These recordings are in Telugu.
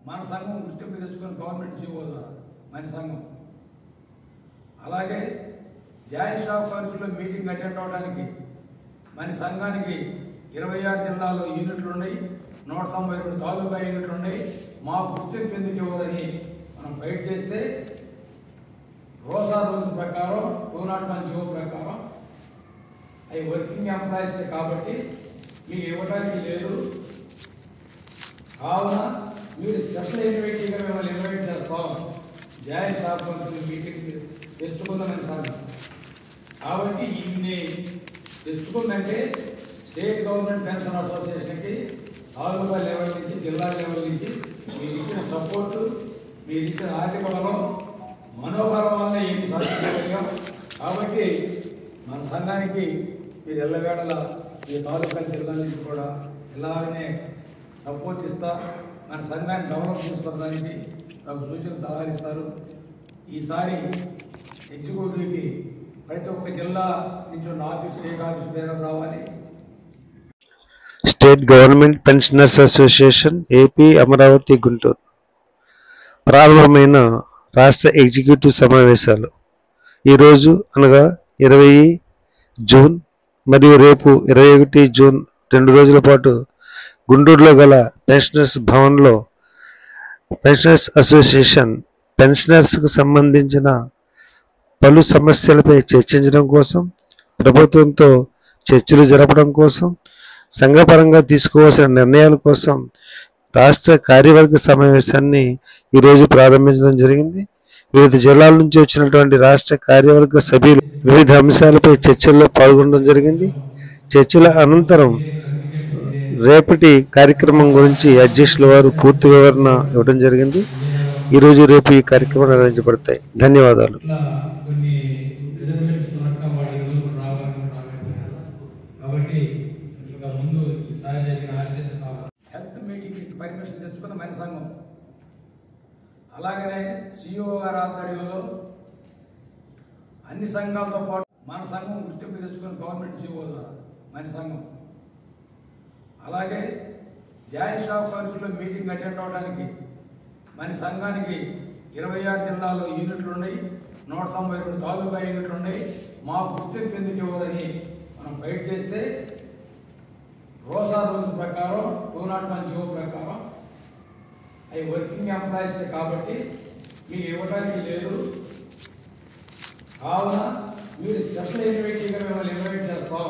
మన సంఘం గుర్తింపు తెచ్చుకొని గవర్నమెంట్ జీవో ద్వారా మన సంఘం. అలాగే జాయింట్ స్టాఫ్ కౌన్సిల్లో మీటింగ్ అటెండ్ అవడానికి మన సంఘానికి 26 జిల్లాల్లో యూనిట్లు ఉన్నాయి, 192 తాలూకా యూనిట్లు ఉన్నాయి. మా గుర్తింపు ఎందుకు ఇవ్వాలని మనం ఫైట్ చేస్తే రోసా రూల్స్ ప్రకారం 201 జీవో ప్రకారం అవి వర్కింగ్ ఎంప్లాయీస్ కాబట్టి మీకు ఇవ్వడానికి లేదు. కావున మీరు స్పెషల్ ఇన్వైటీగా మిమ్మల్ని ఇన్వైట్ చేస్తాం, జాయింట్ స్టాఫ్ కౌన్సిల్ మీటింగ్ తెచ్చుకుందామని సంఘం. కాబట్టి ఇది తెచ్చుకుందంటే స్టేట్ గవర్నమెంట్ పెన్షన్ అసోసియేషన్కి తాలూకా లెవెల్ నుంచి జిల్లా లెవెల్ నుంచి మీరు ఇచ్చిన సపోర్టు, మీరు ఇచ్చిన ఆర్థిక బలం, మనోబలం వల్ల ఏమి సాధించగలిగాం. కాబట్టి మన సంఘానికి మీరు ఎల్లవేళలా ఈ తాలూకా జిల్లా నుంచి కూడా ఇలాగనే సపోర్ట్ ఇస్తా, మన సంఘాన్ని డెవలప్ చేసుకోవడానికి నాకు సూచన సలహాలు ఇస్తారు. ఈసారి ఎగ్జిక్యూటివ్కి ప్రతి ఒక్క జిల్లా నుంచి ఉన్న ఆఫీస్ స్టేట్ ఆఫీస్ పేరు రావాలి. State government pensioners association AP Amaravati Guntur ప్రారంభమైన రాష్ట్ర ఎగ్జిక్యూటివ్ సమావేశాలు ఈరోజు అనగా 20 జూన్ మరియు రేపు 21 జూన్ 2 రోజుల పాటు గుంటూరులో గల పెన్షనర్స్ భవన్లో పెన్షనర్స్ అసోసియేషన్ పెన్షనర్స్కు సంబంధించిన పలు సమస్యలపై చర్చించడం కోసం, ప్రభుత్వంతో చర్చలు జరపడం కోసం, సంఘపరంగా తీసుకోవాల్సిన నిర్ణయాల కోసం రాష్ట్ర కార్యవర్గ సమావేశాన్ని ఈరోజు ప్రారంభించడం జరిగింది. వివిధ జిల్లాల నుంచి వచ్చినటువంటి రాష్ట్ర కార్యవర్గ సభ్యులు వివిధ అంశాలపై చర్చల్లో పాల్గొనడం జరిగింది. చర్చల అనంతరం రేపటి కార్యక్రమం గురించి అధ్యక్షుల వారు పూర్తి వివరణ ఇవ్వడం జరిగింది. ఈరోజు రేపు ఈ కార్యక్రమం నిర్వహించబడతాయి. ధన్యవాదాలు. హెల్త్ మీటింగ్ పర్మిషన్ తెచ్చుకున్న మన సంఘం. అలాగనే సిఇఓ గారి ఆధ్వర్యంలో అన్ని సంఘాలతో పాటు మన సంఘం గుర్తింపు తెచ్చుకున్న గవర్నమెంట్ జీవో ద్వారా మన సంఘం. అలాగే జాయింట్ స్టాఫ్ కౌన్సిల్లో మీటింగ్ అటెండ్ అవడానికి మన సంఘానికి 26 జిల్లాల్లో యూనిట్లు ఉన్నాయి, 192 తాలూకా యూనిట్లు ఉన్నాయి. మా గుర్తింపు ఎందుకు ఇవ్వాలని మనం ఫైట్ చేస్తే రోసా రూల్స్ ప్రకారం 201 జీవో ప్రకారం అవి వర్కింగ్ ఎంప్లాయీస్ కాబట్టి మీకు ఇవ్వడానికి లేదు. కావున మీరు స్పెషల్ ఇన్వైటీగా మిమ్మల్ని ఇన్వైట్ చేస్తాం,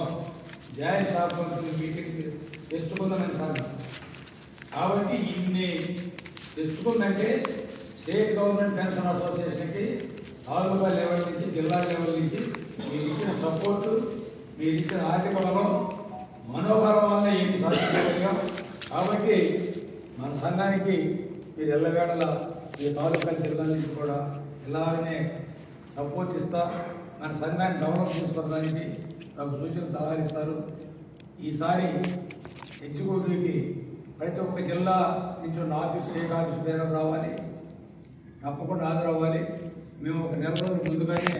జాయింట్ స్టాఫ్ కౌన్సిల్ మీటింగ్ తెచ్చుకుందామని సంఘం. కాబట్టి ఇది తెచ్చుకుందంటే స్టేట్ గవర్నమెంట్ పెన్షన్ అసోసియేషన్కి తాలూకా లెవెల్ నుంచి జిల్లా లెవెల్ నుంచి మీరు ఇచ్చిన సపోర్టు, మీరు ఇచ్చిన ఆర్థిక బలం, మనోబలం వల్ల ఏమి సాధించగలిగాం. కాబట్టి మన సంఘానికి మీరు ఎల్లవేళలా ఈ తాలూకా జిల్లా నుంచి కూడా ఇలాగనే సపోర్ట్ ఇస్తా, మన సంఘాన్ని డెవలప్ చేసుకోవడానికి నాకు సూచన సలహాలు ఇస్తారు. ఈసారి ఎగ్జిక్యూటివ్కి ప్రతి ఒక్క జిల్లా నుంచి ఉన్న ఆఫీస్ స్టేట్ ఆఫీస్ పేరు రావాలి, తప్పకుండా హాజరవ్వాలి. మేము ఒక నెల రోజుల ముందుగానే